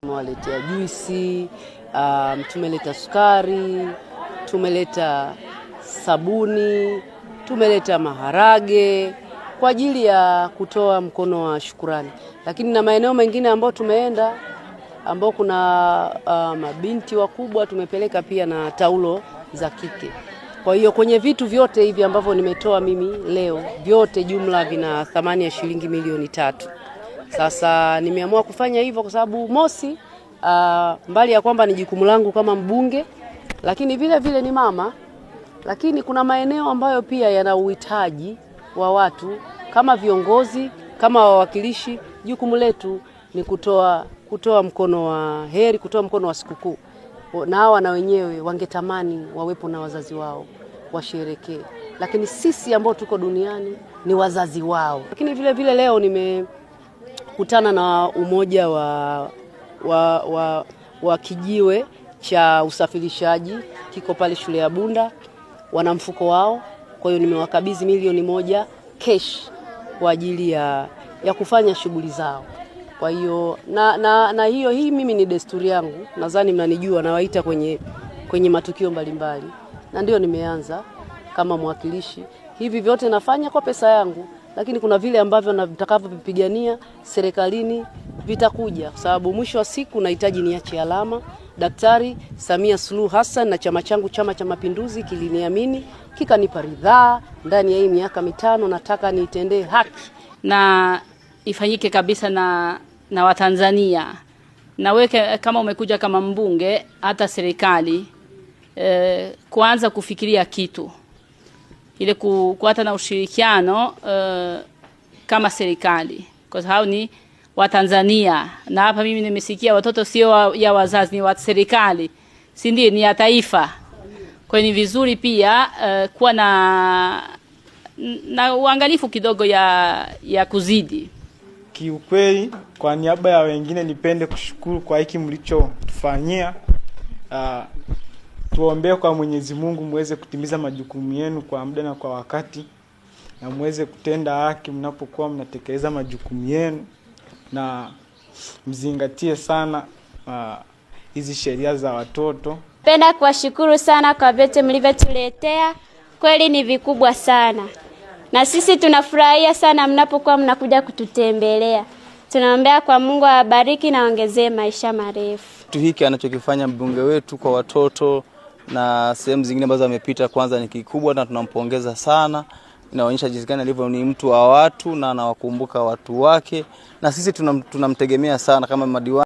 Tumewaletea juisi, tumeleta sukari, tumeleta sabuni, tumeleta maharage kwa ajili ya kutoa mkono wa shukrani. Lakini na maeneo mengine ambayo tumeenda ambao kuna mabinti wakubwa tumepeleka pia na taulo za kike. Kwa hiyo kwenye vitu vyote hivi ambavyo nimetoa mimi leo, vyote jumla vina thamani ya shilingi milioni 3. Sasa nimeamua kufanya hivyo kwa sababu mosi, mbali ya kwamba ni jukumu langu kama mbunge, lakini vile vile ni mama, lakini kuna maeneo ambayo pia yana uhitaji wa watu kama viongozi, kama wawakilishi. Jukumu letu ni kutoa mkono wa heri, kutoa mkono wa sikukuu. Na hawa na wenyewe wangetamani wawepo na wazazi wao, washerekee. Lakini sisi ambao tuko duniani ni wazazi wao. Lakini vile vile leo nimekutana na umoja wa kijiwe cha usafirishaji, kiko pale shule ya Bunda, wana mfuko wao. Kwa hiyo nimewakabidhi milioni 1 cash kwa ajili ya kufanya shughuli zao. Kwa hiyo na hii mimi ni desturi yangu, nadhani mnanijua, nawaita kwenye matukio mbalimbali. Na ndio nimeanza kama mwakilishi. Hivi vyote nafanya kwa pesa yangu, lakini kuna vile ambavyo nitakavyopigania serikalini vitakuja, kwa sababu mwisho wa siku nahitaji niache alama. Daktari Samia Suluhu Hassan na chama changu, Chama cha Mapinduzi, kiliniamini, kikanipa ridhaa. Ndani ya hii miaka 5 nataka niitendee haki na ifanyike kabisa na Watanzania. Na wewe kama umekuja kama mbunge, hata serikali kuanza kufikiria kitu ile kuata na ushirikiano kama serikali, kwa sababu ni Watanzania. Na hapa mimi nimesikia watoto sio ya wazazi, ni wa serikali, si ndiye, ni ya taifa. Kwa ni vizuri pia kuwa na uangalifu kidogo ya kuzidi. Kiukweli kwa niaba ya wengine nipende kushukuru kwa hiki mlichotufanyia. Tuombe kwa Mwenyezi Mungu muweze kutimiza majukumu yenu kwa muda na kwa wakati, na muweze kutenda haki mnapokuwa mnatekeleza majukumu yenu, na mzingatie sana hizi sheria za watoto. Napenda kuwashukuru sana kwa vyote mlivyotuletea, kweli ni vikubwa sana. Na sisi tunafurahia sana mnapokuwa mnakuja kututembelea. Tunaombea kwa Mungu awabariki na ongezee maisha marefu. Kitu hiki anachokifanya mbunge wetu kwa watoto na sehemu zingine ambazo amepita, kwanza ni kikubwa na tunampongeza sana. Inaonyesha jinsi gani alivyo ni mtu wa watu na anawakumbuka watu wake, na sisi tunamtegemea sana kama madiwani.